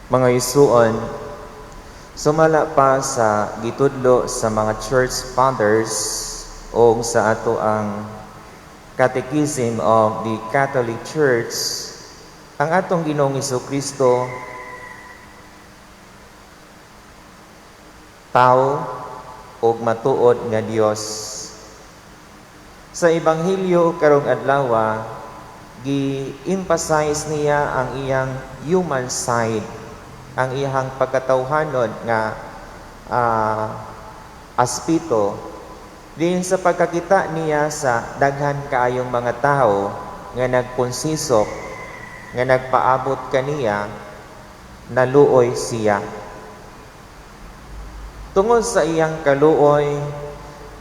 Mga isuon, sumala pa sa gitudlo sa mga church fathers o sa ato ang Catechism of the Catholic Church, ang atong Ginoong Kristo tao o matuod nga Dios. Sa Ebanghelyo karong adlaw, gi-emphasize niya ang iyang human side, ang iyang pagkatawhanon nga aspito din sa pagkakita niya sa daghan kaayong mga tao nga nagkonsisok, nga nagpaabot kaniya, naluoy siya. Tungod sa iyang kaluoy,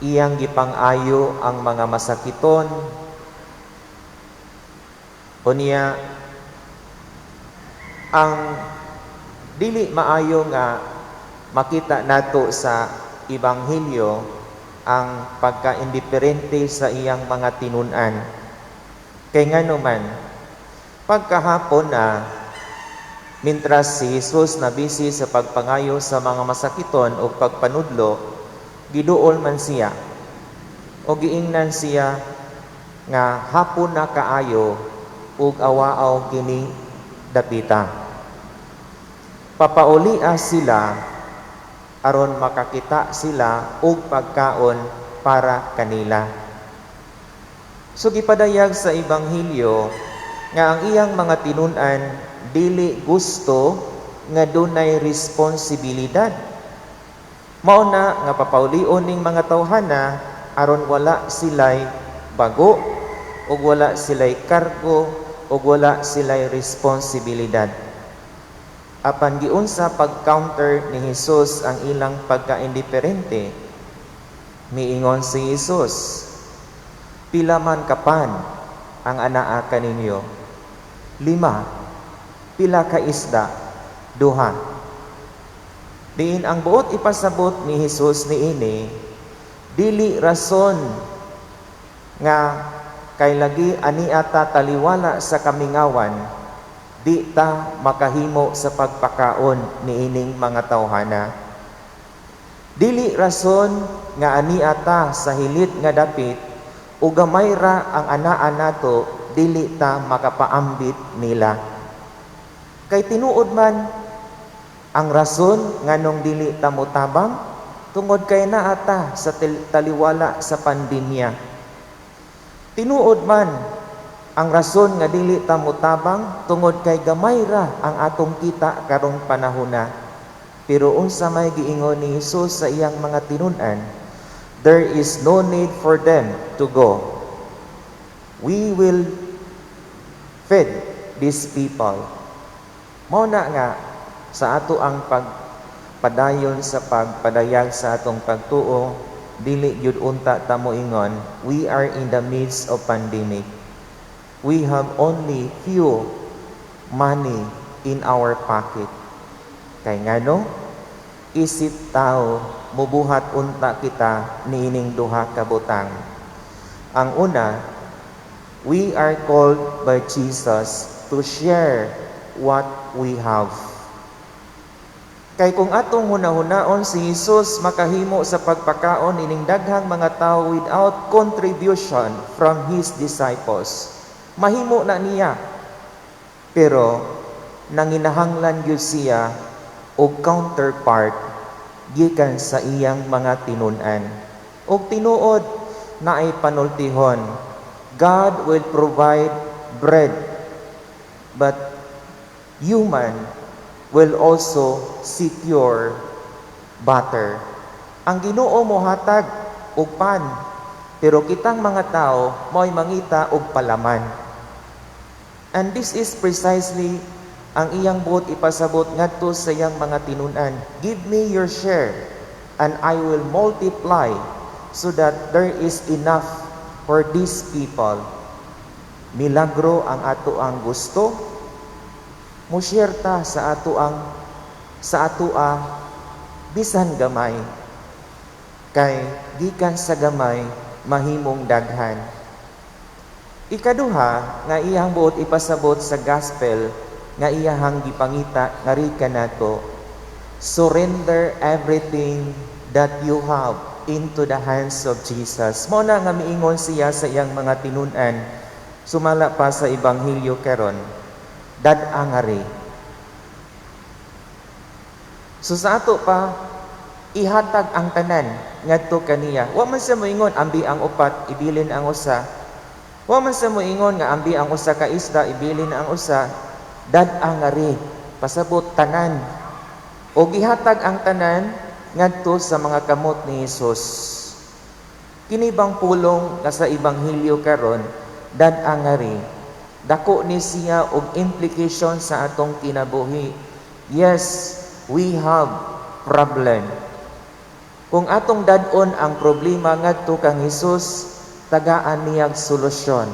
iyang gipang-ayo ang mga masakiton, unya ang dili maayo nga makita nato sa Ebanghelyo ang pagka-indiferente sa iyang mga tinun-an. Kay ngano man, pagkahapon mintras si Jesus nabisi sa pagpangayo sa mga masakiton o pagpanudlo, giduol man siya o giingnan siya nga hapon na kaayo ug awaaw kini dapita. Papaulia sila aron makakita sila og pagkaon para kanila. So gipadayag sa Ebanghelyo nga ang iyang mga tinun-an dili gusto nga dunay responsibilidad. Mao na nga papaulion ning mga tawhana aron wala sila'y bago ug wala sila'y kargo ug wala sila'y responsibilidad. Apan giunsa pag-counter ni Jesus ang ilang pagka-indiferente, miingon si Jesus, pila man kapan ang anaa kaninyo? 5. Pila ka isda? 2. Diin ang buot ipasabot ni Jesus niini, dili rason nga kay lagi ani ata taliwala sa kamingawan, di ta makahimo sa pagpakaon niining mga tawhana. Dili rason nga ani ata sa hilit nga dapit o gamay ra ang anaa nato, dili ta makapaambit nila. Kay tinuod man ang rason nganong dili ta motabang tungod kay naa ta sa taliwala sa pandemya. Tinuod man ang rason nga dili ta motabang tungod kay gamay ra ang atong kita karong panahona. Pero unsa may giingon ni Jesus sa iyang mga tinun-an, there is no need for them to go. We will feed these people. Mao na nga sa ato ang pagpadayon sa pagpadayag sa atong pagtuo, dili gyud unta ta moingon, we are in the midst of pandemic. We have only few money in our pocket. Kay ngano, isip tao, mubuhat unta kita niining duha ka butang. Ang una, we are called by Jesus to share what we have. Kay kung atong hunahunaon si Jesus makahimo sa pagpakaon ining daghang mga tao without contribution from His disciples, mahimo na niya. Pero nanginahanglan gyud siya og counterpart gikan sa iyang mga tinun-an. Og tinuod na ay panultihon, God will provide bread, but human will also secure butter. Ang Ginoo mohatag og pan, pero kitang mga tao mo'y mangita og palaman. And this is precisely ang iyang buot ipasabot ngadto sa iyang mga tinun-an. Give me your share, and I will multiply so that there is enough for these people. Milagro ang ato ang gusto. Mo-share ta sa ato bisan gamay. Kay gikan sa gamay mahimong daghan. Ikaduha nga iyang buot ipasabot sa gospel nga iyahang gipangita nga rika nato, surrender everything that you have into the hands of Jesus. Mo na nga miingon siya sa iyang mga tinun-an, sumala pa sa Ebanghelyo karon, dad-angari. So sa ato pa, ihatag ang tanan ngadto kaniya. Wa man sa moingon ambi ang upat, ibilin ang usa. Wa man sa moingon nga ambi ang usa ka isda, ibilin ang usa. Dad-angari, pasabot tanan. O gihatag ang tanan ngadto sa mga kamot ni Hesus. Kini bang pulong nga sa Ebanghelyo karon, dad-angari. Dako ni siya og implication sa atong kinabuhi. Yes, we have problem. Kung atong dad-on ang problema ngadto kang Hesus, tagaan niyag solusyon.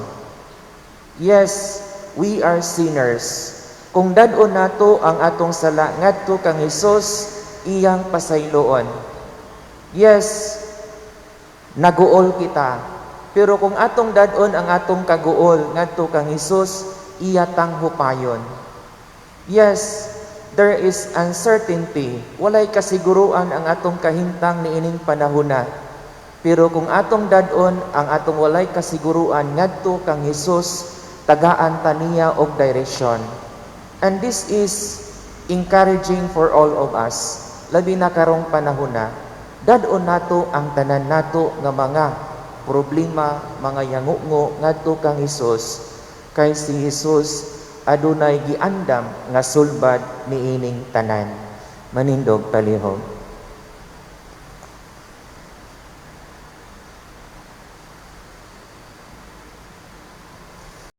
Yes, we are sinners. Kung dad-on nato ang atong sala ngadto kang Hesus, iyang pasayloon. Yes, naguol kita. Pero kung atong dad-on ang atong kaguol ngadto kang Hesus, iyatang hupayon. Yes, there is uncertainty. Walay kasiguruan ang atong kahintang niining panahona. Pero kung atong dad-on ang atong walay kasiguruan ngadto kang Hesus, tagaan ta niya og direksyon. And this is encouraging for all of us. Labi na karong panahona, dad-on nato ang tanan nato nga mga problema, mga yangungo ngadto kang Hesus. Kay si Hesus adunay giandam nga sulbad niining tanan. Manindog talihog.